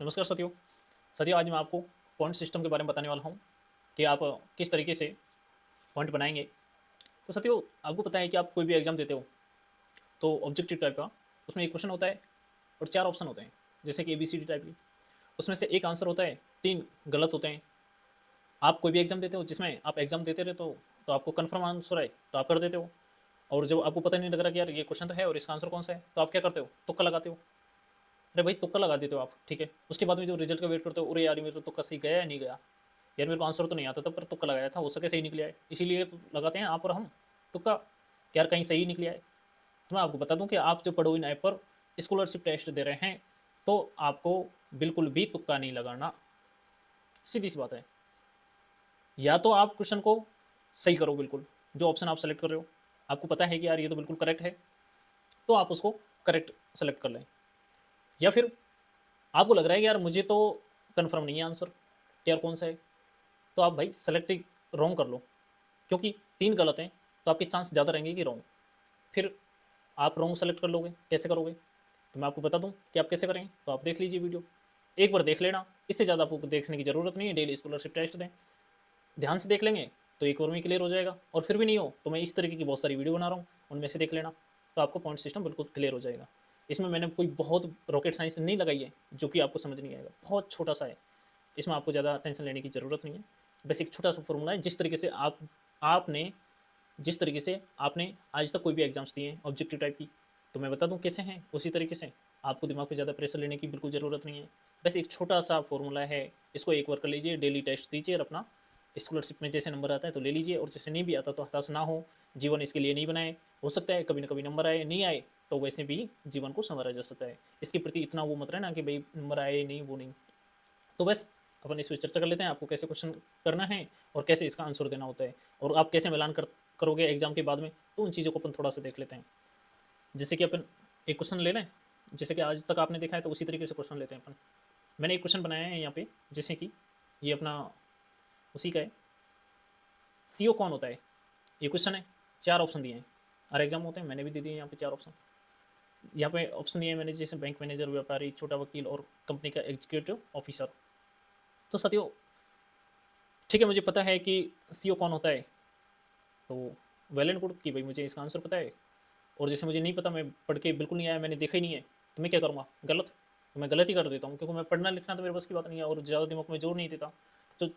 नमस्कार साथियों। साथियों, आज मैं आपको पॉइंट सिस्टम के बारे में बताने वाला हूँ कि आप किस तरीके से पॉइंट बनाएंगे। तो साथियों, आपको पता है कि आप कोई भी एग्जाम देते हो तो ऑब्जेक्टिव टाइप का उसमें एक क्वेश्चन होता है और 4 ऑप्शन होते हैं, जैसे कि ABCD टाइप की। उसमें से एक आंसर होता है, 3 गलत होते हैं। आप कोई भी एग्जाम देते हो जिसमें आप एग्जाम देते रहते हो तो आपको कन्फर्म आंसर है तो आप कर देते हो। और जब आपको पता नहीं लग रहा कि यार ये क्वेश्चन तो है और इसका आंसर कौन सा है, तो आप क्या करते हो, तुक्का लगाते हो। अरे भाई, तुक्का लगा देते हो आप, ठीक है। उसके बाद में जो रिजल्ट का वेट करते हो, अरे यार मेरे तो तुक्का सही गया या नहीं गया, यार मेरे को आंसर तो नहीं आता था पर तुक्का लगाया था, हो सके सही निकले आए, इसीलिए तो लगाते हैं आप और हम तुक्का कि यार कहीं सही निकले आए। तो मैं आपको बता दूं कि आप जो पढ़ो इन ऐप पर स्कॉलरशिप टेस्ट दे रहे हैं तो आपको बिल्कुल भी तुक्का नहीं लगाना। सीधी सी बात है। या तो आप क्वेश्चन को सही करो, बिल्कुल जो ऑप्शन आप सेलेक्ट कर रहे हो आपको पता है कि यार ये तो बिल्कुल करेक्ट है, तो आप उसको करेक्ट सेलेक्ट कर लें। या फिर आपको लग रहा है कि यार मुझे तो कन्फर्म नहीं है आंसर कि यार कौन सा है, तो आप भाई सेलेक्ट रॉन्ग कर लो, क्योंकि 3 गलत हैं तो आपके चांस ज़्यादा रहेंगे कि रॉन्ग। फिर आप रॉन्ग सेलेक्ट कर लोगे, कैसे करोगे, तो मैं आपको बता दूं कि आप कैसे करें। तो आप देख लीजिए वीडियो, एक बार देख लेना, इससे ज़्यादा आपको देखने की ज़रूरत नहीं है। डेली स्कॉलरशिप टेस्ट दें, ध्यान से देख लेंगे तो एक बार में क्लियर हो जाएगा। और फिर भी नहीं हो तो मैं इस तरीके की बहुत सारी वीडियो बना रहा हूँ, उनमें से देख लेना, तो आपको पॉइंट सिस्टम बिल्कुल क्लियर हो जाएगा। इसमें मैंने कोई बहुत रॉकेट साइंस नहीं लगाई है जो कि आपको समझ नहीं आएगा, बहुत छोटा सा है। इसमें आपको ज़्यादा टेंशन लेने की ज़रूरत नहीं है। बस एक छोटा सा फॉर्मूला है, जिस तरीके से आपने जिस तरीके से आपने आज तक कोई भी एग्जाम्स दिए हैं ऑब्जेक्टिव टाइप की, तो मैं बता दूं कैसे हैं, उसी तरीके से आपको दिमाग पे ज़्यादा प्रेशर लेने की बिल्कुल ज़रूरत नहीं है। बस एक छोटा सा फॉर्मूला है, इसको एक बार कर लीजिए, डेली टेस्ट दीजिए और अपना स्कॉलरशिप में जैसे नंबर आता है तो ले लीजिए, और जैसे नहीं भी आता तो हताश ना हो। जीवन इसके लिए नहीं बनाए, हो सकता है कभी ना कभी नंबर आए, नहीं आए तो वैसे भी जीवन को संवारा जा सकता है। इसके प्रति इतना वो मत रहना कि भाई नंबर आए नहीं, वो नहीं। तो बस अपन इस पर चर्चा कर लेते हैं, आपको कैसे क्वेश्चन करना है और कैसे इसका आंसर देना होता है, और आप कैसे मिलान करोगे एग्जाम के बाद में, तो उन चीज़ों को अपन थोड़ा सा देख लेते हैं। जैसे कि अपन एक क्वेश्चन ले लें, जैसे कि आज तक आपने देखा है तो उसी तरीके से क्वेश्चन लेते हैं अपन। मैंने एक क्वेश्चन बनाया है यहाँ पे, जैसे कि ये अपना उसी का है, CO कौन होता है, ये क्वेश्चन है। 4 ऑप्शन दिए हैं, हर एग्जाम होते हैं, मैंने भी दे दिए यहाँ पे 4 ऑप्शन। यहाँ पे ऑप्शन दिए हैं मैंने, जैसे बैंक मैनेजर, व्यापारी, छोटा वकील और कंपनी का एग्जीक्यूटिव ऑफिसर। तो साथियों, ठीक है, मुझे पता है कि CO कौन होता है, तो वेल एंड गुड कि भाई मुझे इसका आंसर पता है। और जैसे मुझे नहीं पता, मैं पढ़ के बिल्कुल नहीं आया, मैंने देखा ही नहीं है, तो मैं क्या करूँगा, गलत। तो मैं गलत ही कर देता हूँ, क्योंकि मैं पढ़ना लिखना तो मेरे बस की बात नहीं है और ज़्यादा दिमाग में जोर नहीं देता। तो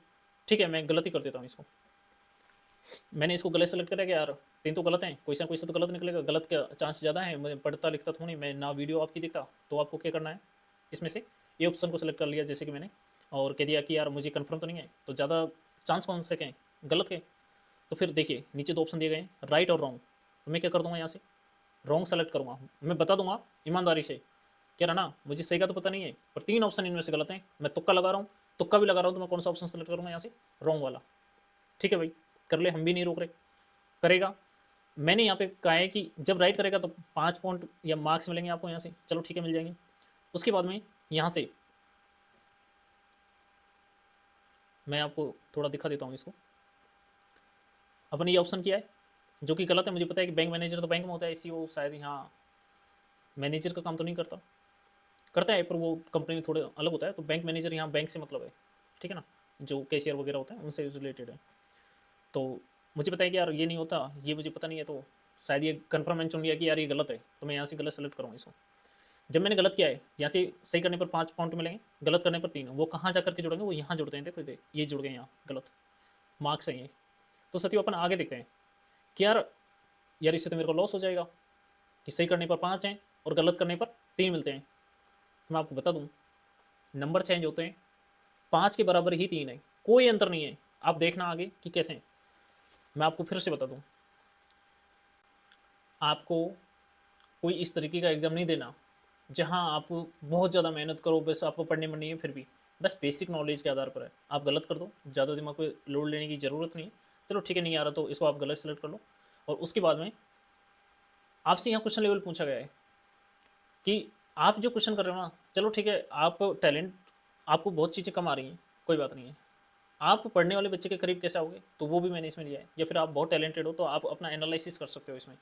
ठीक है, मैं गलत ही कर देता हूँ इसको। मैंने इसको गलत सेलेक्ट करा कि यार 3 तो गलत हैं, कोई सा तो गलत निकलेगा, गलत का चांस ज़्यादा है। मैं पढ़ता लिखता तो नहीं, मैं ना वीडियो आपकी देखता। तो आपको क्या करना है, इसमें से ये ऑप्शन को सेलेक्ट कर लिया जैसे कि मैंने, और कह दिया कि यार मुझे कन्फर्म तो नहीं है, तो ज़्यादा चांस कौन से के हैं, गलत के। तो फिर देखिए नीचे 2 ऑप्शन दिए गए हैं, राइट और रॉन्ग। तो मैं क्या कर दूंगा, यहाँ से रॉन्ग सेलेक्ट करूँगा। मैं बता दूंगा ईमानदारी से, क्या रहा ना, मुझे सही का तो पता नहीं है पर 3 ऑप्शन इनमें से गलत हैं, मैं तुक्का लगा रहा हूँ। तुक्का भी लगा रहा हूँ तो मैं कौन सा ऑप्शन सेलेक्ट करूँगा, यहाँ से रॉन्ग वाला। ठीक है भाई, कर ले, हम भी नहीं रोक रहे, करेगा। मैंने यहाँ पे कहा है कि जब राइट करेगा तो 5 पॉइंट या मार्क्स मिलेंगे आपको यहाँ से, चलो ठीक है, मिल जाएंगे। उसके बाद में यहाँ से मैं आपको थोड़ा दिखा देता हूँ इसको। अपन ये ऑप्शन किया है जो कि गलत है, मुझे पता है कि बैंक मैनेजर तो बैंक में होता है, CO शायद यहाँ मैनेजर का काम तो नहीं करता, करता है पर वो कंपनी में थोड़े अलग होता है। तो बैंक मैनेजर यहाँ बैंक से मतलब है, ठीक है ना, जो कैशियर वगैरह होता है उनसे रिलेटेड है। तो मुझे पता है कि यार ये नहीं होता, ये मुझे पता नहीं है, तो शायद ये कन्फर्म मैंने चुन लिया कि यार ये गलत है, तो मैं यहाँ से गलत सेलेक्ट करूँगा इसको। जब मैंने गलत किया है, यहाँ से सही करने पर 5 पॉइंट मिलेंगे, गलत करने पर 3। वो कहाँ जा करके जुड़ेंगे, वो यहाँ जुड़ते हैं, देखो ये जुड़ गए यहाँ, गलत मार्क्स है ये। तो सत्य अपन आगे देखते हैं कि यार यार इससे तो मेरे को लॉस हो जाएगा कि सही करने पर 5 हैं और गलत करने पर 3 मिलते हैं। मैं आपको बता दूँ, नंबर चेंज होते हैं, 5 के बराबर ही 3 है, कोई अंतर नहीं है। आप देखना आगे कि कैसे हैं। मैं आपको फिर से बता दूँ, आपको कोई इस तरीके का एग्ज़ाम नहीं देना जहाँ आप बहुत ज़्यादा मेहनत करो, बस आपको पढ़ने में नहीं है, फिर भी बस बेसिक नॉलेज के आधार पर है, आप गलत कर दो, ज़्यादा दिमाग पे लोड लेने की ज़रूरत नहीं है। चलो ठीक है, नहीं आ रहा तो इसको आप गलत सेलेक्ट कर लो। और उसके बाद में आपसे यहाँ क्वेश्चन लेवल पूछा गया है कि आप जो क्वेश्चन कर रहे हो ना, चलो ठीक है, आप टैलेंट, आपको बहुत चीज़ें कम आ रही हैं, कोई बात नहीं है। आप पढ़ने वाले बच्चे के करीब कैसे आओगे, तो वो भी मैंने इसमें लिया है। या फिर आप बहुत टैलेंटेड हो तो आप अपना एनालिसिस कर सकते हो इसमें,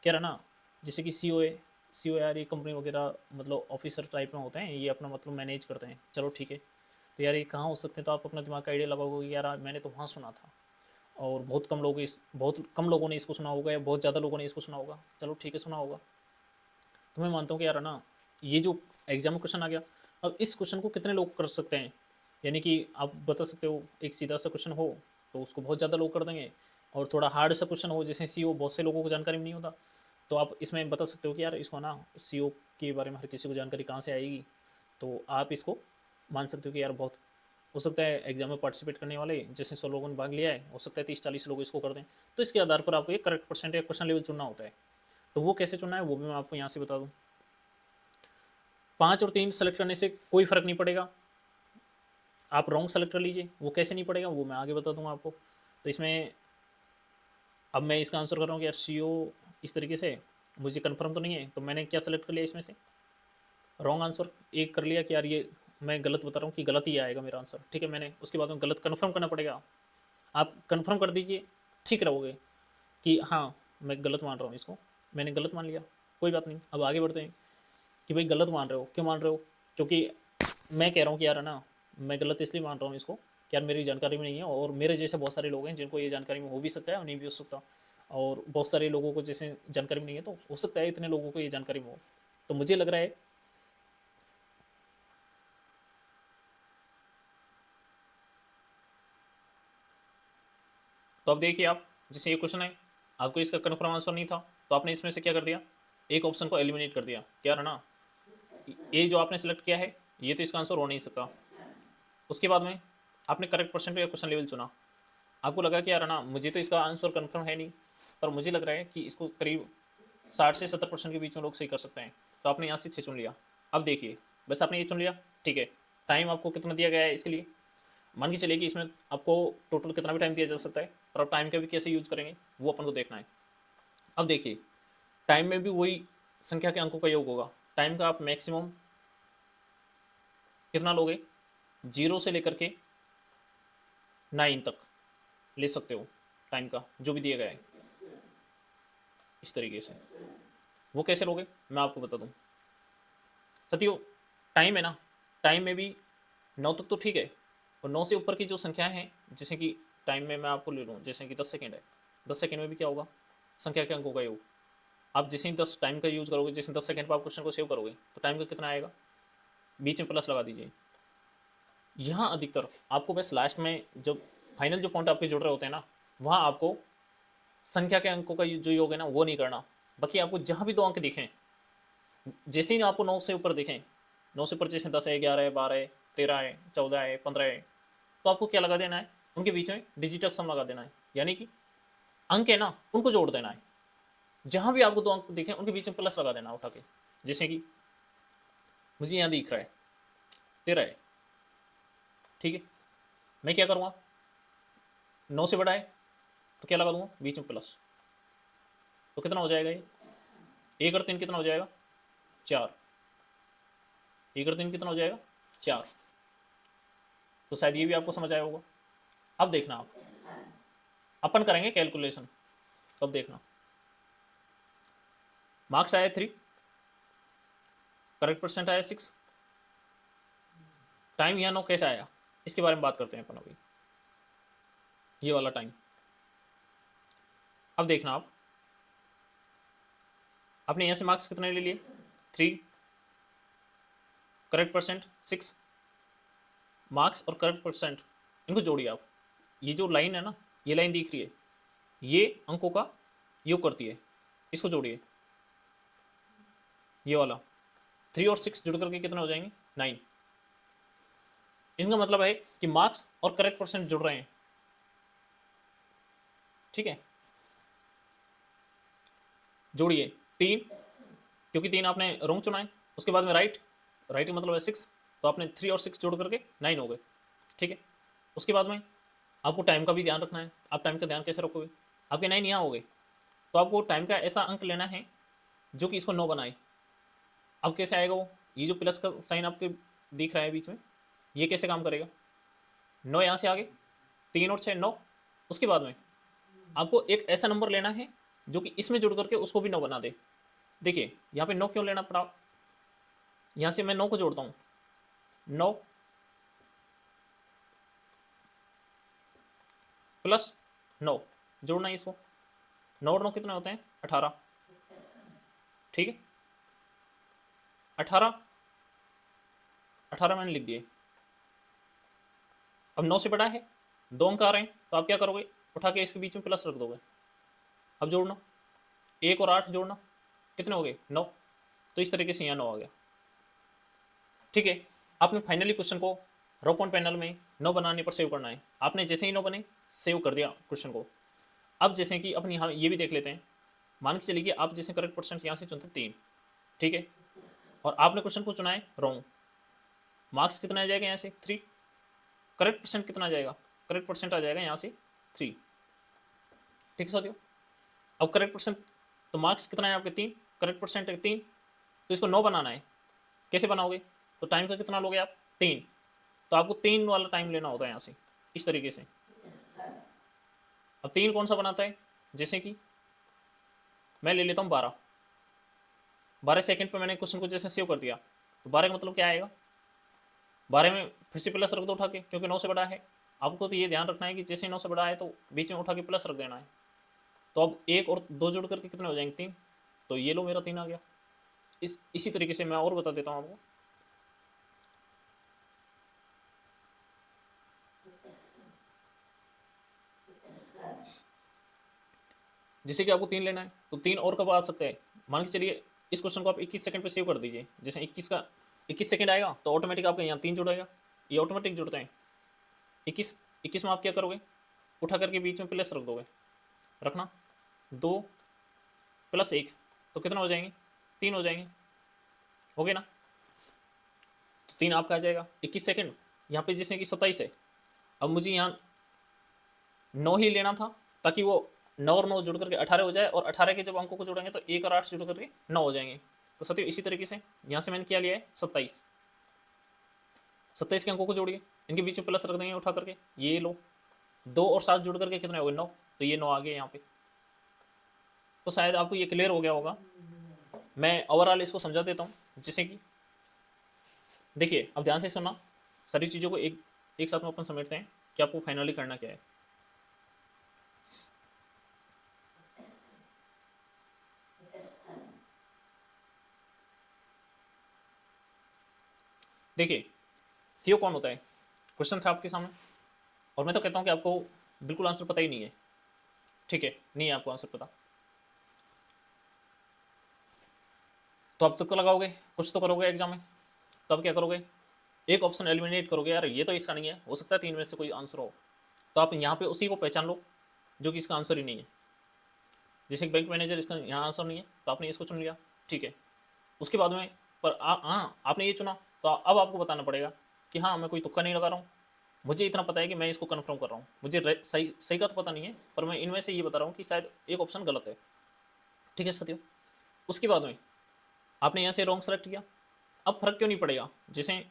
क्या रहा ना, जैसे कि CO है, सीईओ यार ये कंपनी वगैरह मतलब ऑफिसर टाइप में होते हैं, ये अपना मतलब मैनेज करते हैं, चलो ठीक है। तो यार ये कहाँ हो सकते हैं, तो आप अपना दिमाग का आइडिया लगाओगे कि यार मैंने तो वहाँ सुना था, और बहुत कम लोगों ने इसको सुना होगा या बहुत ज़्यादा लोगों ने इसको सुना होगा, चलो ठीक है सुना होगा। तो मैं मानता हूँ कि यार है ना, ये जो एग्जाम में क्वेश्चन आ गया, अब इस क्वेश्चन को कितने लोग कर सकते हैं, यानी कि आप बता सकते हो एक सीधा सा क्वेश्चन हो तो उसको बहुत ज़्यादा लोग कर देंगे, और थोड़ा हार्ड सा क्वेश्चन हो जैसे सीईओ, बहुत से लोगों को जानकारी नहीं होता, तो आप इसमें बता सकते हो कि यार इसको ना सीईओ के बारे में हर किसी को जानकारी कहाँ से आएगी, तो आप इसको मान सकते हो कि यार बहुत हो सकता है एग्जाम में पार्टिसिपेट करने वाले जैसे 100 लोगों ने भाग लिया है, हो सकता है 30-40 लोग इसको कर दें, तो इसके आधार पर आपको एक करेक्ट परसेंट या क्वेश्चन लेवल चुनना होता है। तो वो कैसे चुनना है वो भी मैं आपको यहाँ से बता दूँ। 5 और 3 सेलेक्ट करने से कोई फर्क नहीं पड़ेगा, आप रॉन्ग सेलेक्ट कर लीजिए, वो कैसे नहीं पड़ेगा वो मैं आगे बता दूंगा आपको। तो इसमें अब मैं इसका आंसर कर रहा हूँ कि यार सीईओ इस तरीके से, मुझे कंफर्म तो नहीं है, तो मैंने क्या सेलेक्ट कर लिया इसमें से, रॉन्ग आंसर एक कर लिया कि यार ये मैं गलत बता रहा हूँ कि गलत ही आएगा मेरा आंसर, ठीक है। मैंने उसके बाद में गलत कन्फर्म करना पड़ेगा, आप कन्फर्म कर दीजिए, ठीक रहोगे कि हाँ मैं गलत मान रहा हूँ इसको, मैंने गलत मान लिया, कोई बात नहीं। अब आगे बढ़ते हैं कि भाई गलत मान रहे हो, क्यों मान रहे हो, क्योंकि मैं कह रहा हूँ कि यार है ना, मैं गलत इसलिए मान रहा हूँ इसको कि यार मेरी जानकारी में नहीं है, और मेरे जैसे बहुत सारे लोग हैं जिनको ये जानकारी में हो भी सकता है और नहीं भी हो सकता, और बहुत सारे लोगों को जैसे जानकारी में नहीं है, तो हो सकता है इतने लोगों को ये जानकारी में हो, तो मुझे लग रहा है। तो अब देखिए आप, जैसे ये क्वेश्चन है, आपको इसका कन्फर्म आंसर नहीं था, तो आपने इसमें से क्या कर दिया, एक ऑप्शन को एलिमिनेट कर दिया, क्या है ना, ये जो आपने सेलेक्ट किया है ये तो इसका आंसर हो नहीं सकता। उसके बाद में आपने करेक्ट परसेंट या क्वेश्चन लेवल चुना, आपको लगा कि यार ना मुझे तो इसका आंसर कंफर्म है नहीं, पर मुझे लग रहा है कि इसको करीब 60 से 70% के बीच में लोग सही कर सकते हैं, तो आपने यहाँ से 6 चुन लिया। अब देखिए बस आपने ये चुन लिया, ठीक है। टाइम आपको कितना दिया गया है इसके लिए, मान के चलिए कि इसमें आपको टोटल कितना भी टाइम दिया जा सकता है, पर आप टाइम का भी कैसे यूज करेंगे वो अपन को देखना है। अब देखिए टाइम में भी वही संख्या के अंकों का योग होगा, टाइम का आप मैक्सिमम कितना लोगे, 0 से लेकर के 9 तक ले सकते हो, टाइम का जो भी दिया गया है इस तरीके से। वो कैसे लोगे मैं आपको बता दूं। सतियो टाइम है ना, टाइम में भी 9 तक तो ठीक है, और 9 से ऊपर की जो संख्याएं हैं, जैसे कि टाइम में मैं आपको ले लूँ जैसे कि 10 सेकेंड है, 10 सेकेंड में भी क्या होगा, संख्या के अंकों का योग। आप जैसे ही 10 टाइम का यूज करोगे, जैसे 10 सेकेंड पर आप क्वेश्चन को सेव करोगे, तो टाइम का कितना आएगा, बीच में प्लस लगा दीजिए। यहाँ अधिकतर आपको बस लास्ट में जब फाइनल जो पॉइंट आपके जुड़ रहे होते हैं ना, वहाँ आपको संख्या के अंकों का जो योग है ना वो नहीं करना। बाकी आपको जहाँ भी 2 अंक दिखें, जैसे ही आपको 9 से ऊपर दिखें, 9 से ऊपर जैसे 10 है, 11 है, 12 है, 13 है, 14 है, 15 है, तो आपको क्या लगा देना है, उनके बीच में डिजिटल सम लगा देना है, यानी कि अंक है ना उनको जोड़ देना है। जहाँ भी आपको 2 अंक दिखें उनके बीच में प्लस लगा देना उठा के, जैसे कि मुझे यहाँ दिख रहा है 13 है, ठीक है। मैं क्या करूँगा, 9 से बड़ा है तो क्या लगा दूंगा बीच में प्लस, तो कितना हो जाएगा ये, 1 और 3 कितना हो जाएगा 4, 1 और 3 कितना हो जाएगा 4। तो शायद ये भी आपको समझ आया होगा। अब देखना आप, अपन करेंगे कैलकुलेशन, तो अब देखना मार्क्स आया 3, करेक्ट परसेंट आया 6, टाइम यहाँ 9 कैसे आया इसके बारे में बात करते हैं अपन अभी, ये वाला टाइम। अब देखना आप, आपने यहाँ से मार्क्स कितने ले लिए 3, करेक्ट परसेंट 6, मार्क्स और करेक्ट परसेंट इनको जोड़िए आप, ये जो लाइन है ना, ये लाइन दिख रही है, ये अंकों का योग करती है, इसको जोड़िए, ये वाला 3 और 6 जुड़ करके कितने हो जाएंगे 9। इनका मतलब है कि मार्क्स और करेक्ट परसेंट जुड़ रहे हैं, ठीक है। जोड़िए 3, क्योंकि 3 आपने रॉन्ग चुना है, उसके बाद में राइट, राइट का मतलब है 6, तो आपने 3 और 6 जोड़ करके 9 हो गए, ठीक है। उसके बाद में आपको टाइम का भी ध्यान रखना है, आप टाइम का ध्यान कैसे रखोगे, आपके 9 यहाँ हो गए, तो आपको टाइम का ऐसा अंक लेना है जो कि इसको 9 बनाए। अब कैसे आएगा वो, ये जो प्लस का साइन आपके दिख रहा है बीच में, ये कैसे काम करेगा, 9 यहाँ से आगे, 3 और 6 9, उसके बाद में आपको एक ऐसा नंबर लेना है जो कि इसमें जुड़ करके उसको भी 9 बना दे, देखिए यहाँ पे 9 क्यों लेना पड़ा, यहाँ से मैं 9 को जोड़ता हूँ, 9 प्लस 9 जोड़ना है इसको, 9 और 9 कितने होते हैं 18, ठीक है 18 18 मैंने लिख दिए। अब 9 से बड़ा है, 2 अंक आ रहे हैं तो आप क्या करोगे, उठा के इसके बीच में प्लस रख दोगे। अब जोड़ना 1 और 8 जोड़ना कितने हो गए 9, तो इस तरीके से यहाँ 9 आ गया, ठीक है। आपने फाइनली क्वेश्चन को रो पॉइंट पैनल में 9 बनाने पर सेव करना है। आपने जैसे ही 9 बने सेव कर दिया क्वेश्चन को। अब जैसे कि अपनी यहाँ ये भी देख लेते हैं, मान के चलिए कि आप जैसे करेक्ट परसेंट यहाँ से चुनते 3, ठीक है, और आपने क्वेश्चन को चुना है रॉन्ग, मार्क्स कितना आ जाएगा यहाँ से 3, करेक्ट परसेंट कितना आ जाएगा, करेक्ट परसेंट आ जाएगा यहाँ से 3, ठीक है साथियों। अब करेक्ट परसेंट तो मार्क्स कितना है आपके 3, करेक्ट परसेंट है 3, तो इसको 9 बनाना है, कैसे बनाओगे, तो टाइम का कितना लोगे आप 3, तो आपको 3 वाला टाइम लेना होता है यहाँ से इस तरीके से। अब 3 कौन सा बनाता है, जैसे कि मैं ले लेता हूँ 12, 12 सेकंड पे मैंने क्वेश्चन को जैसे सेव कर दिया, तो 12 का मतलब क्या आएगा, 12 में फिर से प्लस रख दो उठा के, क्योंकि 9 से बड़ा है। आपको तो ये ध्यान रखना है कि जैसे 9 से बड़ा है तो बीच में उठा के प्लस रख देना है। तो अब 1 और 2 जोड़ करके कितने हो जाएंगे 3, तो ये लो मेरा 3 आ गया। इसी तरीके से मैं और बता देता हूँ आपको, जैसे कि आपको 3 लेना है तो 3 और कब आ सकते हैं, मान के चलिए इस क्वेश्चन को आप 21 सेकंड पे सेव कर दीजिए, जैसे 21 सेकंड आएगा तो ऑटोमेटिक आपका यहाँ 3 जुड़ेगा, ये ऑटोमेटिक जुड़ते हैं। 21 में आप क्या करोगे, उठा करके बीच में प्लस रख दोगे, रखना 2 प्लस 1 तो कितना हो जाएंगे 3 हो जाएंगे, हो गए ना, तो 3 आपका आ जाएगा। 21 सेकंड यहाँ पे जैसे कि 27 है, अब मुझे यहाँ 9 ही लेना था ताकि वो 9 और 9 जुड़ करके 18 हो जाए, और 18 के जब अंकों को जोड़ेंगे तो 1 और 8 जुड़ करके 9 हो जाएंगे। तो सत्य इसी तरीके से यहाँ से मैंने क्या लिया है 27 के अंकों को जोड़िए, इनके बीच में प्लस रख देंगे उठा करके, ये लो 2 और 7 जुड़ करके कितने हो गए 9, तो ये 9 आ गए यहाँ पे। तो शायद आपको ये क्लियर हो गया होगा। मैं ओवरऑल इसको समझा देता हूँ, जैसे कि देखिए अब ध्यान से सुनना, सारी चीज़ों को एक साथ में अपन समेटते हैं कि आपको फाइनली करना क्या है। देखिए सीओ कौन होता है, क्वेश्चन था आपके सामने और मैं तो कहता हूँ कि आपको बिल्कुल आंसर पता ही नहीं है, ठीक है, नहीं है आपको आंसर पता, तो आप तुक्का लगाओगे, कुछ तो करोगे एग्जाम में, तो आप क्या करोगे, एक ऑप्शन एलिमिनेट करोगे, यार ये तो इसका नहीं है, हो सकता है 3 में से कोई आंसर हो, तो आप यहाँ पे उसी को पहचान लो जो कि इसका आंसर ही नहीं है। जैसे बैंक मैनेजर इसका यहाँ आंसर नहीं है तो आपने इसको चुन लिया, ठीक है, उसके बाद में पर हाँ आपने ये चुना, तो अब आपको बताना पड़ेगा कि हाँ मैं कोई तुक्का नहीं लगा रहा हूँ, मुझे इतना पता है कि मैं इसको कन्फर्म कर रहा हूँ, मुझे सही सही का तो पता नहीं है, पर मैं इनमें से ये बता रहा हूँ कि शायद एक ऑप्शन गलत है, ठीक है साथियों। उसके बाद में आपने यहाँ से रॉन्ग सेलेक्ट किया, अब फर्क क्यों नहीं पड़ेगा, जैसे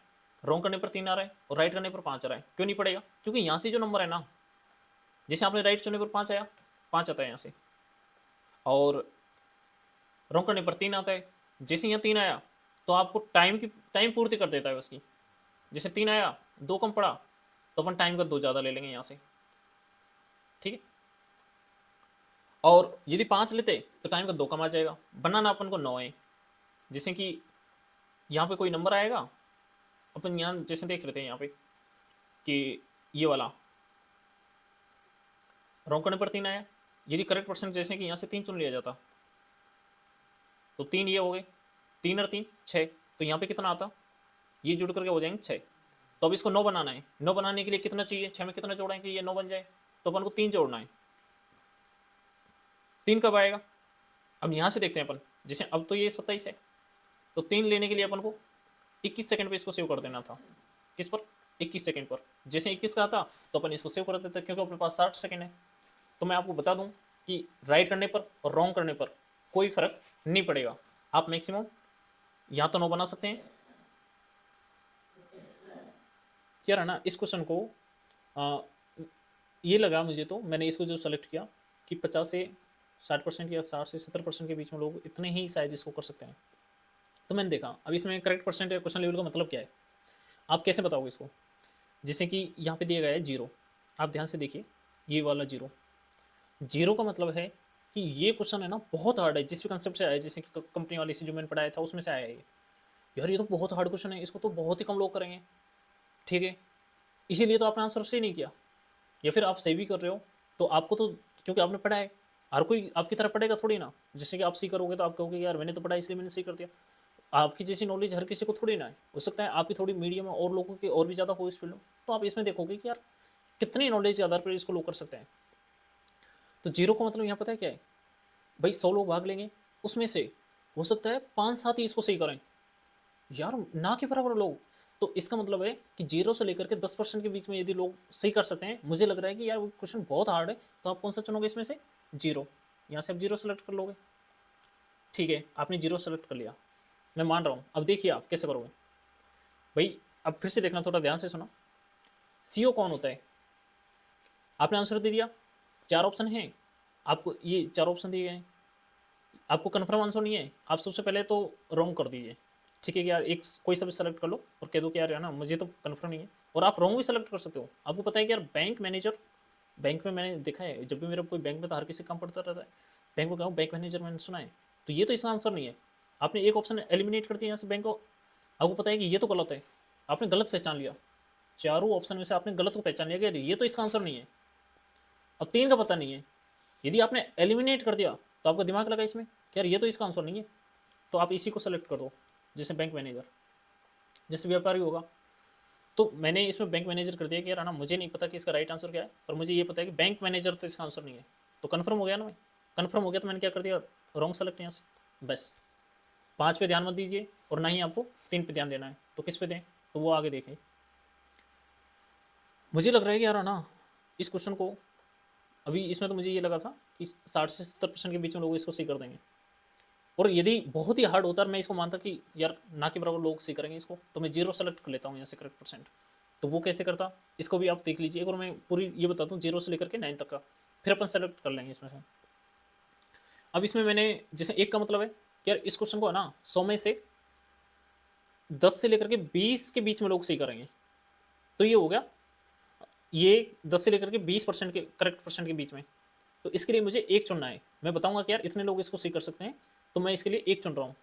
रॉन्ग करने पर 3 आ रहा है और राइट करने पर 5 आ रहा है, क्यों नहीं पड़ेगा, क्योंकि यहाँ से जो नंबर है ना, जैसे आपने राइट चुनने पर 5 आया, 5 आता है यहाँ से, और रॉन्ग करने पर 3 आता है, जैसे यहाँ 3 आया तो आपको टाइम पूर्ति कर देता है उसकी, जैसे 3 आया 2 कम पड़ा तो अपन टाइम का 2 ज़्यादा ले लेंगे यहाँ से, ठीक है, और यदि 5 लेते तो टाइम का 2 कम आ जाएगा, बनाना अपन को 9 है, जैसे कि यहाँ पे कोई नंबर आएगा, अपन यहाँ जैसे देख लेते हैं यहाँ पे कि ये वाला रॉन्ग करने पर 3 आया, यदि करेक्ट परसेंट जैसे कि यहाँ से 3 चुन लिया जाता तो 3 ये हो गए, 3 और 3 6, तो यहाँ पे कितना आता, ये जुड़ करके हो जाएंगे 6, तो अब इसको 9 बनाना है, 9 बनाने के लिए कितना चाहिए, 6 में कितना जोड़ें कि ये 9 बन जाए, तो अपन को 3 जोड़ना है, 3 कब आएगा, अब यहाँ से देखते हैं अपन, जैसे अब तो ये 27 है, तो 3 लेने के लिए अपन को 21 सेकंड पे इसको सेव कर देना था, किस पर 21 सेकंड पर, जैसे 21 का आता तो अपन इसको सेव कर देते क्योंकि अपने पास 60 सेकंड है। तो मैं आपको बता दूं कि राइट करने पर और रॉन्ग करने पर कोई फर्क नहीं पड़ेगा, आप मैक्सिमम यहाँ तो 9 बना सकते हैं। क्या रहा ना इस क्वेश्चन को ये लगा मुझे, तो मैंने इसको जो सेलेक्ट किया कि 50 से 60% या 60 से 70% के बीच में लोग इतने ही शायद इसको कर सकते हैं। तो मैंने देखा अब इसमें करेक्ट परसेंट या क्वेश्चन लेवल का मतलब क्या है, आप कैसे बताओगे इसको। जैसे कि यहाँ पे दिया गया है 0, आप ध्यान से देखिए ये वाला 0, 0 का मतलब है कि ये क्वेश्चन है ना बहुत हार्ड है, जिस भी कंसेप्ट से आया है, जैसे कि कंपनी वाले से जो मैंने पढ़ाया था उसमें से आया है ये। यार ये तो बहुत हार्ड क्वेश्चन है, इसको तो बहुत ही कम लोग करेंगे, ठीक है, इसीलिए तो आपने आंसर सही नहीं किया। या फिर आप सही भी कर रहे हो तो आपको तो, क्योंकि आपने पढ़ा है, हर कोई आपकी तरह पढ़ेगा थोड़ी ना। जैसे कि आप सही करोगे तो आप कहोगे यार मैंने तो पढ़ा इसलिए मैंने सही कर दिया। आपकी जैसी नॉलेज हर किसी को थोड़ी ना है, हो सकता है आपकी थोड़ी मीडियम है और लोगों की और भी ज़्यादा हो इस फील्ड में। तो आप इसमें देखोगे कि यार कितनी नॉलेज के आधार पर इसको लोग कर सकते हैं। तो 0 का मतलब यहाँ पता है क्या है भाई, 100 लोग भाग लेंगे, उसमें से हो सकता है 5-7 ही इसको सही करें, यार ना के बराबर लोग। तो इसका मतलब है कि 0 से लेकर के 10% के बीच में यदि लोग सही कर सकते हैं, मुझे लग रहा है कि यार वो क्वेश्चन बहुत हार्ड है, तो आप कौन सा चुनोगे इसमें से, 0। यहाँ से आप 0 सेलेक्ट कर लोगे, ठीक है, आपने 0 सेलेक्ट कर लिया, मैं मान रहा हूँ। अब देखिए आप कैसे करोगे भाई, अब फिर से देखना, थोड़ा ध्यान से सुना। सीओ कौन होता है, आपने आंसर दे दिया, 4 ऑप्शन हैं, आपको ये 4 ऑप्शन दिए गए हैं, आपको कन्फर्म आंसर नहीं है, आप सबसे पहले तो रॉन्ग कर दीजिए, ठीक है कि यार एक कोई सा भी सेलेक्ट कर लो और कह दो कि यार है ना मुझे तो कन्फर्म नहीं है। और आप रॉन्ग भी सेलेक्ट कर सकते हो, आपको पता है कि यार बैंक मैनेजर, बैंक में मैंने देखा है जब भी मेरा कोई बैंक में तो हर किसी काम पड़ता रहता है, बैंक में कहूँ बैंक मैनेजर मैंने सुना है, तो ये तो इसका आंसर नहीं है। आपने एक ऑप्शन एलिमिनेट कर दिया यहाँ से बैंक को, आपको पता है कि ये तो गलत है, आपने गलत पहचान लिया, चारों ऑप्शन में से आपने गलत को पहचान लिया कि ये तो इसका आंसर नहीं है। अब 3 का पता नहीं है, यदि आपने एलिमिनेट कर दिया तो आपका दिमाग लगा इसमें कि यार ये तो इसका आंसर नहीं है, तो आप इसी को सेलेक्ट कर दो, जैसे बैंक मैनेजर, जैसे व्यापारी होगा। तो मैंने इसमें बैंक मैनेजर कर दिया कि यार ना मुझे नहीं पता कि इसका राइट आंसर क्या है, पर मुझे ये पता है कि बैंक मैनेजर तो इसका आंसर नहीं है, तो कन्फर्म हो गया ना। मैं कन्फर्म हो गया तो मैंने क्या कर दिया, रॉन्ग सेलेक्ट यहाँ से, बस। 5 पे ध्यान मत दीजिए और ना ही आपको 3 पे ध्यान देना है, तो किस पे दें, तो वो आगे देखें। मुझे लग रहा है कि यार है ना इस क्वेश्चन को, अभी इसमें तो मुझे ये लगा था कि 60 से 70% के बीच में लोग इसको सही कर देंगे, और यदि बहुत ही हार्ड होता है मैं इसको मानता कि यार ना के बराबर लोग सही करेंगे इसको, तो मैं 0 सेलेक्ट कर लेता हूँ यहाँ से करेक्ट परसेंट। तो वो कैसे करता, इसको भी आप देख लीजिए, एक और मैं पूरी ये बताता हूँ 0 से लेकर के 9 तक का, फिर अपन सेलेक्ट कर लेंगे इसमें से। अब इसमें मैंने जैसे 1 का मतलब है कि यार इस क्वेश्चन को है ना 100 में से 10 से लेकर के 20 के बीच में लोग सही करेंगे, तो ये हो गया, ये 10 से लेकर के 20% के करेक्ट परसेंट के बीच में। तो इसके लिए मुझे एक चुनना है, मैं बताऊंगा कि यार इतने लोग इसको सही कर सकते हैं, तो मैं इसके लिए एक चुन रहा हूँ,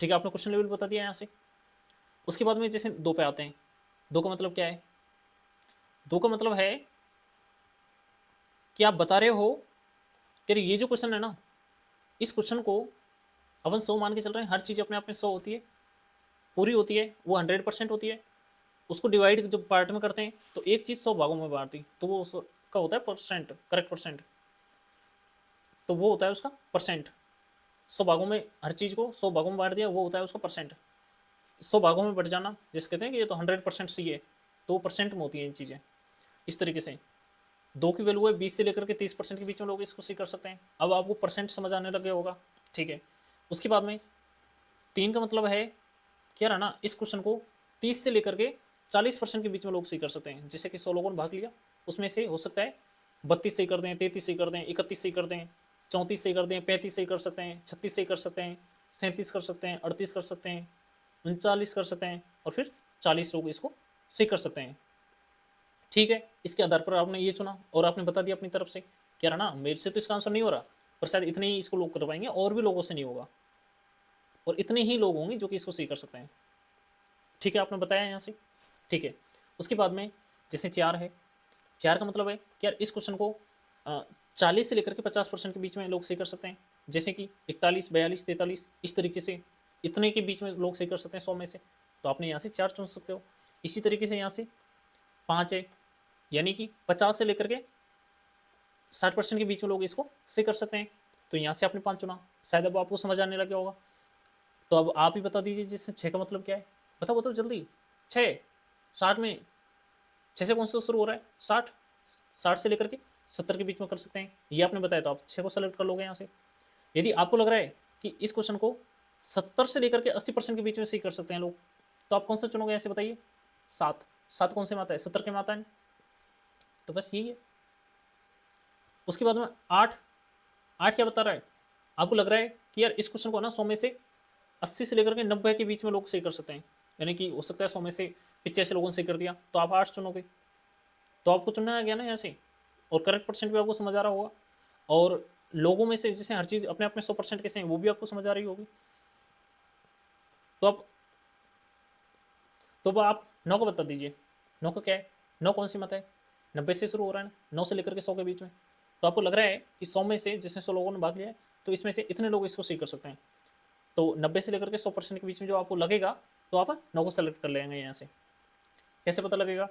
ठीक है, आपने क्वेश्चन लेवल बता दिया यहाँ से। उसके बाद में जैसे 2 पे आते हैं, 2 का मतलब क्या है, 2 का मतलब है कि आप बता रहे हो कि ये जो क्वेश्चन है ना, इस क्वेश्चन को अपन 100 मान के चल रहे हैं, हर चीज़ अपने आप में 100 होती है, पूरी होती है, वो 100% होती है, उसको डिवाइड जब पार्ट में करते हैं तो एक चीज़ 100 भागों में बांटती, तो वो उसका होता है परसेंट, करेक्ट परसेंट, तो वो होता है उसका परसेंट। 100 भागों में हर चीज़ को 100 भागों में बांट दिया, वो होता है उसका परसेंट। 100 भागों में बढ़ जाना जिसे कहते हैं कि ये तो 100% सही है, तो वो परसेंट में होती हैं इन चीज़ें। इस तरीके से 2 की वैल्यू है 20 से लेकर के 30% के बीच में लोग इसको सी कर सकते हैं। अब आपको परसेंट समझ आने लग गया होगा, ठीक है। उसके बाद में 3 का मतलब है क्या रहा ना, इस क्वेश्चन को 30 से लेकर के 40% के बीच में लोग सही कर सकते हैं, जैसे कि 100 लोगों ने भाग लिया, उसमें से हो सकता है 32 सही कर दें, 33 सही कर दें, 31 सही कर दें, 34 सही कर दें, 35 सही कर सकते हैं, 36 सही कर सकते हैं, 37 कर सकते हैं, 38 कर सकते हैं, 39 कर सकते हैं, और फिर 40 लोग इसको सही कर सकते हैं, ठीक है। इसके आधार पर आपने ये चुना और आपने बता दिया अपनी तरफ से क्या रहा ना, मेरे से तो इसका आंसर नहीं हो रहा, पर शायद इतने ही इसको लोग कर पाएंगे और भी लोगों से नहीं होगा, और इतने ही लोग होंगे जो कि इसको सही कर सकते हैं, ठीक है, आपने बताया यहाँ से, ठीक है। उसके बाद में जैसे 4 है, 4 का मतलब है कि यार इस क्वेश्चन को 40 से लेकर के 50% के बीच में लोग सही कर सकते हैं, जैसे कि 41, 42, 43, इस तरीके से इतने के बीच में लोग सही कर सकते हैं 100 में से, तो आपने यहाँ से 4 चुन सकते हो। इसी तरीके से यहाँ से 5 है, यानी कि 50 से लेकर के 60% के बीच में लोग इसको सही कर सकते हैं, तो यहाँ से आपने 5 चुना। शायद अब आपको समझ आने लगा होगा, तो अब आप ही बता दीजिए जिससे 6 का मतलब क्या है, बताओ बताओ जल्दी। 6, 60 में 6 से कौन सा शुरू हो रहा है, 60, 60 से लेकर के 70 के बीच में कर सकते हैं, ये आपने बताया, तो आप 6 को सेलेक्ट कर लोगे यहाँ से। यदि आपको लग रहा है कि इस क्वेश्चन को 70 से लेकर के 80% के बीच में सही कर सकते हैं लोग, तो आप कौन सा चुनोगे ऐसे बताइए। 7, 7 कौन से में आता है, 70 के में आता है, तो बस यही है। उसके बाद में 8, 8 क्या बता रहा है? आपको लग रहा है कि यार इस क्वेश्चन को ना 100 में से 80 से लेकर के 90 के बीच में लोग सही कर सकते हैं, यानी कि हो सकता है 100 में से 85 लोगों ने सही कर दिया, तो आप 8 चुनोगे। तो आपको चुनना आ गया ना यहाँ से, और करेक्ट परसेंट भी आपको समझ आ रहा होगा, और लोगों में से जैसे हर चीज़ अपने अपने 100% कैसे हैं वो भी आपको समझ आ रही होगी। तो अब आप 9 को बता दीजिए, 9 का क्या है, 9 कौन सी मत है, 90 से शुरू हो रहा है ना, 9 से लेकर के 100 के बीच में। तो आपको लग रहा है कि 100 में से जैसे 100 लोगों ने भाग लिया है, तो इसमें से इतने लोग इसको सही कर सकते हैं। तो 90 से लेकर के 100% के बीच में जो आपको लगेगा, तो आप 9 को सेलेक्ट कर लेंगे यहाँ से। कैसे पता लगेगा?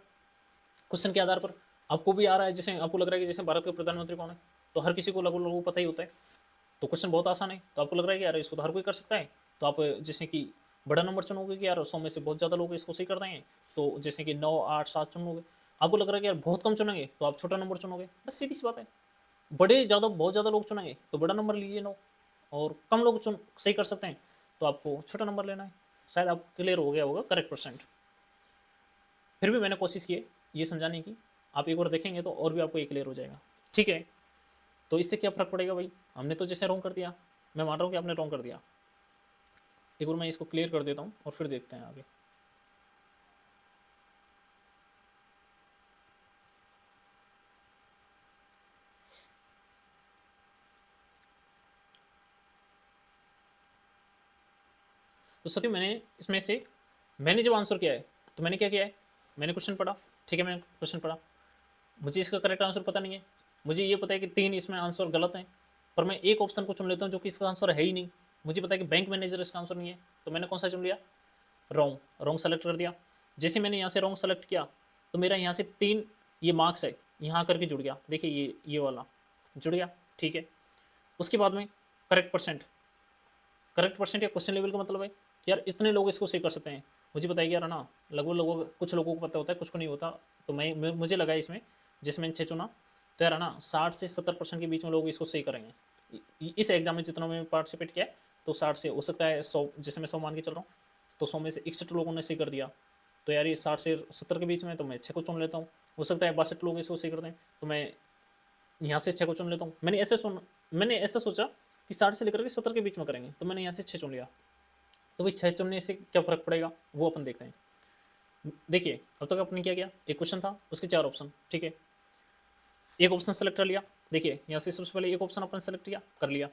क्वेश्चन के आधार पर आपको भी आ रहा है, जैसे आपको लग रहा है कि जैसे भारत के प्रधानमंत्री कौन है, तो हर किसी को लगभग पता ही होता है, तो क्वेश्चन बहुत आसान है, तो आपको लग रहा है कि यार इसको तो हर कोई कर सकता है, तो आप जैसे कि बड़ा नंबर चुनोगे कि यार 100 में से बहुत ज़्यादा लोग इसको सही कर देंगे, तो जैसे कि 9, 8, 7 चुनोगे। आपको लग रहा है कि यार बहुत कम चुनेंगे, तो आप छोटा नंबर चुनोगे, बस सीधी सी बात है। बहुत ज़्यादा लोग चुनेंगे तो बड़ा नंबर लीजिए 9, और कम लोग चुन सही कर सकते हैं, तो आपको छोटा नंबर लेना है। शायद आप क्लियर हो गया होगा करेक्ट परसेंट। फिर भी मैंने कोशिश की है ये समझाने की, आप एक बार देखेंगे तो और भी आपको ये क्लियर हो जाएगा, ठीक है। तो इससे क्या फ़र्क पड़ेगा भाई, हमने तो जैसे रॉन्ग कर दिया, मैं मान रहा हूँ कि आपने रॉन्ग कर दिया। एक बार मैं इसको क्लियर कर देता हूँ और फिर देखते हैं आगे। तो सत्य मैंने जब आंसर किया है, तो मैंने क्या किया है, मैंने क्वेश्चन पढ़ा, ठीक है, मैंने क्वेश्चन पढ़ा, मुझे इसका करेक्ट आंसर पता नहीं है, मुझे ये पता है कि 3 इसमें आंसर गलत हैं, पर मैं एक ऑप्शन को चुन लेता हूँ जो कि इसका आंसर है ही नहीं। मुझे पता है कि बैंक मैनेजर इसका आंसर नहीं है, तो मैंने कौन सा चुन लिया, रॉन्ग, रॉन्ग सेलेक्ट कर दिया। जैसे मैंने यहाँ से रॉन्ग सेलेक्ट किया, तो मेरा यहाँ से 3 ये मार्क्स है, यहाँ करके जुड़ गया, देखिए ये वाला जुड़ गया, ठीक है। उसके बाद में करेक्ट परसेंट या क्वेश्चन लेवल का मतलब है कि यार इतने लोग इसको सही कर सकते हैं। मुझे पता है कि यार ना लगभग कुछ लोगों को पता होता है, कुछ को नहीं होता, तो मुझे लगा इसमें, जैसे मैंने 6 चुना, तो यार ना 60 से 70% के बीच में लोग इसको सही करेंगे। इस एग्जाम में जितना मैंने पार्टिसिपेट किया है, तो 60 से हो सकता है 100, जैसे मैं 100 मान के चल रहा हूँ, तो 100 में से 61 लोगों ने सही कर दिया, तो यार ये 60 से 70 के बीच में, तो मैं 6 को चुन लेता हूँ। हो सकता है 62 लोग इसको सही कर दें, तो मैं यहाँ से 6 को चुन लेता हूँ। मैंने ऐसा सोचा कि 60 से लेकर के 70 के बीच में करेंगे, तो मैंने यहाँ से 6 चुन लिया। तो भाई 6 चुनने से क्या फ़र्क पड़ेगा वो अपन देखते हैं। देखिए अब तक आपने क्या किया, एक क्वेश्चन था उसके 4 ऑप्शन, ठीक है, एक ऑप्शन सेलेक्ट कर लिया। देखिए यहाँ से सबसे पहले एक ऑप्शन अपन सेलेक्ट किया, कर लिया।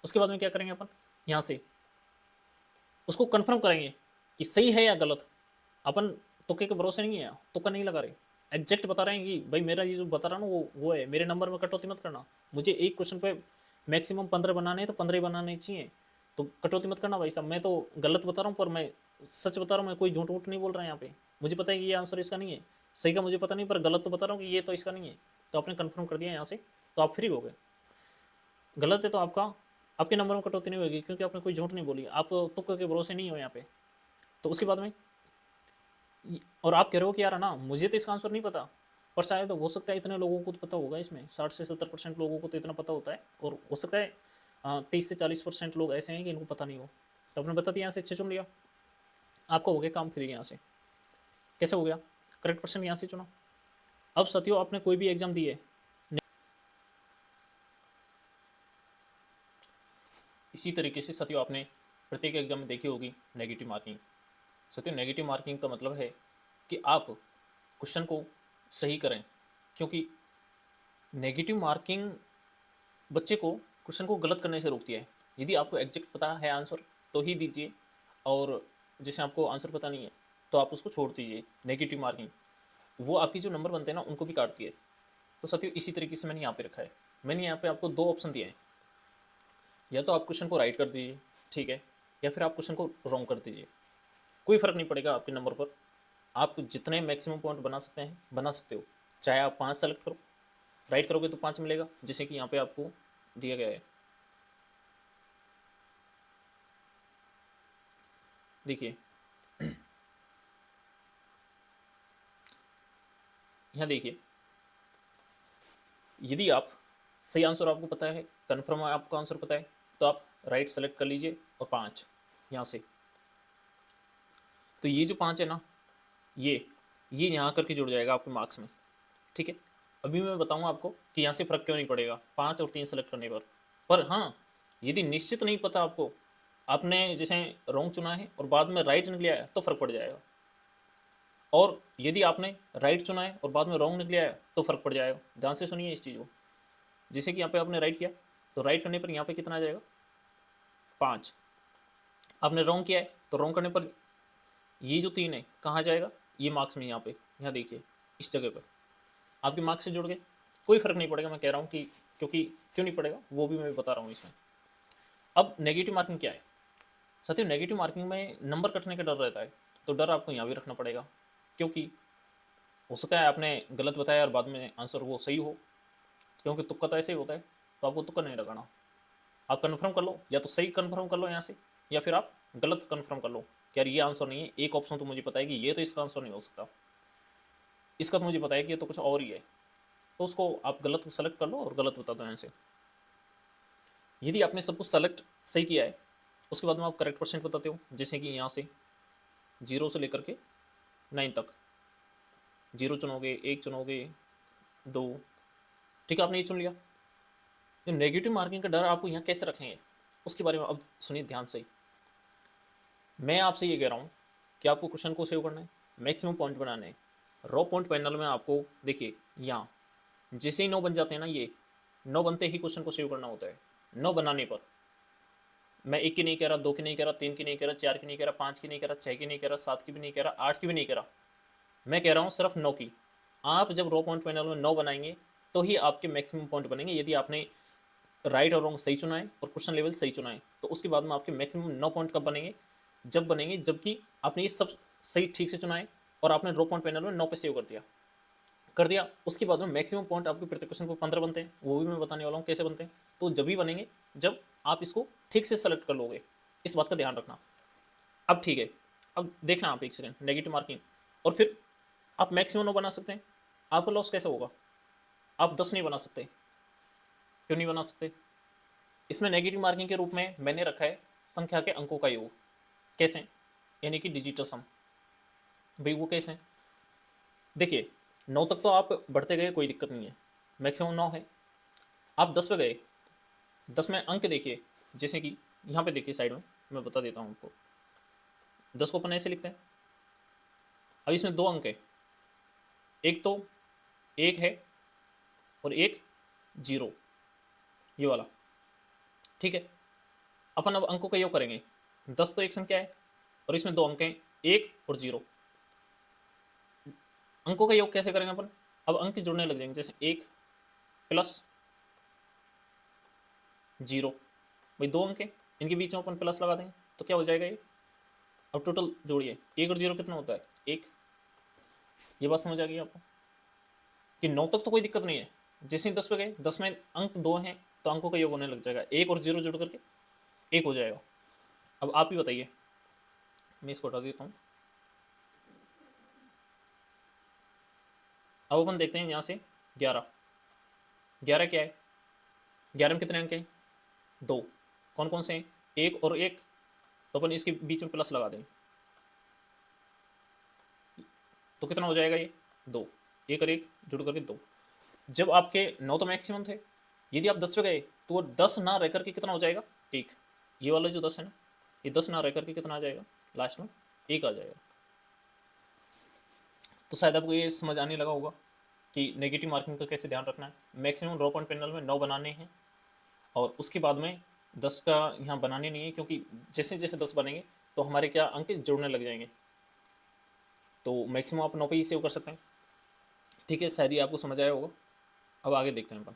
उसके बाद में क्या करेंगे अपन, यहाँ से उसको कंफर्म करेंगे कि सही है या गलत। अपन तुक्के के भरोसे नहीं है, तुक्का नहीं लगा रहे, एग्जैक्ट बता रहे हैं कि भाई मेरा ये जो बता रहा ना वो है, मेरे नंबर में कटौती मत करना। मुझे एक क्वेश्चन पे मैक्सिमम 15 बनाने हैं, तो 15 ही बनाने चाहिए, तो कटौती मत करना भाई साहब। मैं तो गलत बता रहा हूँ, पर मैं सच बता रहा हूँ, मैं कोई झूठ वूठ नहीं बोल रहा है यहाँ पे। मुझे पता है कि ये आंसर इसका नहीं है, सही का मुझे पता नहीं, पर गलत तो बता रहा हूँ कि ये तो इसका नहीं है। तो आपने कन्फर्म कर दिया यहाँ से, तो आप फ्री हो गए। गलत है तो आपके नंबर में कटौती नहीं होगी, क्योंकि आपने कोई झूठ नहीं बोली, आप तुक्के के भरोसे नहीं हो यहाँ पे। तो उसके बाद में और आप कह रहे हो कि यार ना मुझे तो इसका आंसर नहीं पता, पर शायद हो सकता है इतने लोगों को तो पता होगा, इसमें 60 से 70% लोगों को तो इतना पता होता है, और हो सकता है 30 से 40% लोग ऐसे हैं कि इनको पता नहीं हो। तो आपने बता दिया, यहाँ से 6 चुन लिया, आपका हो गया काम फ्री। यहाँ से कैसे हो गया, करेक्ट पर्सन यहाँ से चुना। अब साथियों आपने कोई भी एग्जाम दी है, इसी तरीके से साथियों आपने प्रत्येक एग्जाम में देखी होगी नेगेटिव मार्किंग। साथियों नेगेटिव मार्किंग का मतलब है कि आप क्वेश्चन को सही करें, क्योंकि नेगेटिव मार्किंग बच्चे को क्वेश्चन को गलत करने से रोकती है। यदि आपको एग्जैक्ट पता है आंसर तो ही दीजिए, और जैसे आपको आंसर पता नहीं है तो आप उसको छोड़ दीजिए। नेगेटिव मार्किंग वो आपकी जो नंबर बनते हैं ना उनको भी काटती है। तो साथियों इसी तरीके से मैंने यहाँ पे रखा है, मैंने यहाँ पे आपको 2 ऑप्शन दिए हैं, या तो आप क्वेश्चन को राइट कर दीजिए, ठीक है, या फिर आप क्वेश्चन को रॉन्ग कर दीजिए। कोई फ़र्क नहीं पड़ेगा आपके नंबर पर, आप जितने मैक्सिमम पॉइंट बना सकते हैं बना सकते हो। चाहे आप 5 सेलेक्ट करो, राइट करोगे तो 5 मिलेगा, जैसे कि यहाँ पे आपको दिया गया है। देखिए यहाँ देखिए, यदि आप सही आंसर आपको पता है, कन्फर्म आपको आंसर पता है, तो आप राइट सेलेक्ट कर लीजिए और 5 यहाँ से। तो ये जो 5 है ना, ये यहाँ करके जुड़ जाएगा आपके मार्क्स में, ठीक है। अभी मैं बताऊंगा आपको कि यहाँ से फ़र्क क्यों नहीं पड़ेगा 5 और 3 सेलेक्ट करने पर पर हाँ, यदि निश्चित नहीं पता आपको, आपने जैसे रॉन्ग चुना है और बाद में राइट निकल आया तो फर्क पड़ जाएगा, और यदि आपने राइट चुना है और बाद में रॉन्ग निकल आया तो फर्क पड़ जाएगा। ध्यान से सुनिए इस चीज़ को। जैसे कि यहाँ पे आपने राइट किया तो राइट करने पर यहाँ पे कितना आ जाएगा, 5। आपने रॉन्ग किया है तो रॉन्ग करने पर ये जो 3 है कहाँ जाएगा, ये मार्क्स में, यहाँ पे, यहाँ देखिए इस जगह पर आपके मार्क्स से जुड़ गए। कोई फर्क नहीं पड़ेगा, मैं कह रहा हूँ कि क्योंकि क्यों नहीं पड़ेगा वो भी मैं बता रहा हूँ इसमें। अब नेगेटिव मार्किंग क्या है साथियों, नेगेटिव मार्किंग में नंबर कटने का डर रहता है, तो डर आपको यहाँ भी रखना पड़ेगा, क्योंकि हो सकता है आपने गलत बताया और बाद में आंसर वो सही हो, क्योंकि तुक्का तो ऐसे ही होता है, तो आपको तुक्का नहीं लगाना। आप कन्फर्म कर लो, या तो सही कन्फर्म कर लो यहाँ से, या फिर आप गलत कन्फर्म कर लो कि यार ये आंसर नहीं है। एक ऑप्शन तो मुझे पता है कि ये तो इसका आंसर नहीं हो सकता, इसका तो मुझे पता है कि ये तो कुछ और ही है, तो उसको आप गलत सेलेक्ट कर लो और गलत बता दो यहाँ से। यदि आपने सब कुछ सेलेक्ट सही किया है, उसके बाद में आप करेक्ट परसेंट बताते हो, जैसे कि यहाँ से 0 से लेकर के 9 तक, 0 चुनोगे, 1 चुनोगे, 2, ठीक है, आपने ये चुन लिया। जो नेगेटिव मार्किंग का डर आपको यहाँ कैसे रखेंगे उसके बारे में अब सुनिए ध्यान से। मैं आपसे ये कह रहा हूँ कि आपको क्वेश्चन को सेव करना है, मैक्सिमम पॉइंट बनाने हैं। रॉ पॉइंट पैनल में आपको देखिए यहाँ जैसे ही 9 बन जाते हैं ना, ये 9 बनते ही क्वेश्चन को सेव करना होता है। 9 बनाने पर, मैं 1 की नहीं कह रहा, 2 की नहीं कह रहा, 3 की नहीं कह रहा, 4 की नहीं कह रहा, 5 की नहीं कह रहा, 6 की नहीं कह रहा, 7 की भी नहीं कह रहा, 8 की भी नहीं कह रहा, मैं कह रहा हूँ सिर्फ 9 की। आप जब रॉ पॉइंट पैनल में 9 बनाएंगे तो ही आपके मैक्सिमम पॉइंट बनेंगे। यदि आपने राइट और रॉन्ग सही चुना है और क्वेश्चन लेवल सही चुना है, तो उसके बाद में आपके मैक्सिमम 9 पॉइंट कब बनेंगे, जब बनेंगे जबकि आपने ये सब सही ठीक से चुना है और आपने रॉ पॉइंट पैनल में 9 पे सेव कर दिया। उसके बाद में मैक्सिमम पॉइंट आपके प्रत्येक क्वेश्चन को 15 बनते हैं, वो भी मैं बताने वाला हूँ कैसे बनते हैं। तो जब भी बनेंगे जब आप इसको ठीक से सेलेक्ट कर लोगे, इस बात का ध्यान रखना। अब ठीक है, अब देखना आप एक सेकेंड, नेगेटिव मार्किंग, और फिर आप मैक्सिमम 9 बना सकते हैं। आपका लॉस कैसे होगा, आप 10 नहीं बना सकते। क्यों नहीं बना सकते, इसमें नेगेटिव मार्किंग के रूप में मैंने रखा है संख्या के अंकों का योग। कैसे, यानी कि डिजिटल सम। भाई वो कैसे, देखिए 9 तक तो आप बढ़ते गए, कोई दिक्कत नहीं है, मैक्सिमम 9 है। आप 10 पे गए, 10 में अंक देखिए, जैसे कि यहाँ पे देखिए साइड में, मैं बता देता हूँ आपको। 10 को अपन ऐसे लिखते हैं। अब इसमें 2 अंक है, एक तो 1 है और एक 0, ये वाला, ठीक है। अपन अब अंकों का योग करेंगे। 10 तो एक संख्या है और इसमें 2 अंक हैं, 1 और 0। अंकों का योग कैसे करेंगे अपन, अब अंक जुड़ने लग जाएंगे, जैसे 1 प्लस 0, भाई 2 अंक है, इनके बीच में अपन प्लस लगा देंगे तो क्या हो जाएगा ये। अब टोटल जोड़िए, 1 और 0 कितना होता है, 1। ये बात समझ आ गई आपको कि 9 तक तो कोई दिक्कत नहीं है, जैसे ही 10 पे गए, 10 में अंक 2 हैं तो अंकों का योग होने लग जाएगा, 1 और 0 जुड़ करके 1 हो जाएगा। अब आप ही बताइए, मैं इसको हटा देता हूँ। अब अपन देखते हैं यहाँ से 11। 11 क्या है, 11 में कितने अंक हैं, 2। कौन कौन से हैं, 1 और 1, तो अपन इसके बीच में प्लस लगा दें तो कितना हो जाएगा ये, 2। 1 और 1 जुड़ करके 2। जब आपके 9 तो मैक्सिमम थे, यदि आप 10 पे गए तो वो 10 ना रह करके कितना हो जाएगा, 1। ये वाला जो 10 है ना, ये 10 ना रह करके कितना आ जाएगा, लास्ट में 1 आ जाएगा। तो शायद आपको ये समझ आने लगा होगा कि नेगेटिव मार्किंग का कैसे ध्यान रखना है। मैक्सिमम रॉ पॉइंट पैनल में 9 बनाने हैं और उसके बाद में 10 का यहाँ बनाने नहीं है, क्योंकि जैसे जैसे 10 बनेंगे तो हमारे क्या अंक जुड़ने लग जाएंगे, तो मैक्सिमम आप 9 पे ही सेव कर सकते हैं। ठीक है, शायद ये आपको समझ आया होगा। अब आगे देखते हैं अपन।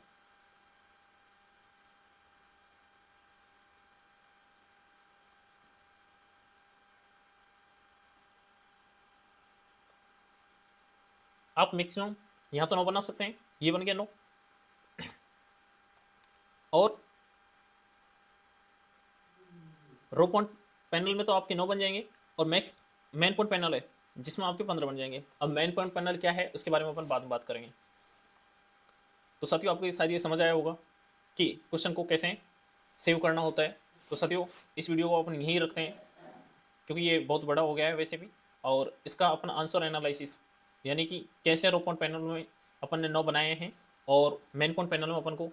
आप मैक्सिमम यहाँ तो 9 बना सकते हैं, ये बन गया 9, और रो पॉइंट पैनल में तो आपके 9 बन जाएंगे, और मैक्स मेन पॉइंट पैनल है जिसमें आपके 15 बन जाएंगे। अब मेन पॉइंट पैनल क्या है उसके बारे में अपन बाद में बात करेंगे। तो साथियों आपको शायद ये समझ आया होगा कि क्वेश्चन को कैसे सेव करना होता है। तो साथियों इस वीडियो को अपन यहीं रखते हैं, क्योंकि ये बहुत बड़ा हो गया है वैसे भी, और इसका अपन आंसर एनालिसिस, यानी कि कैसे रो पॉइंट पैनल में अपन ने 9 बनाए हैं और मेन पॉइंट पैनल में अपन को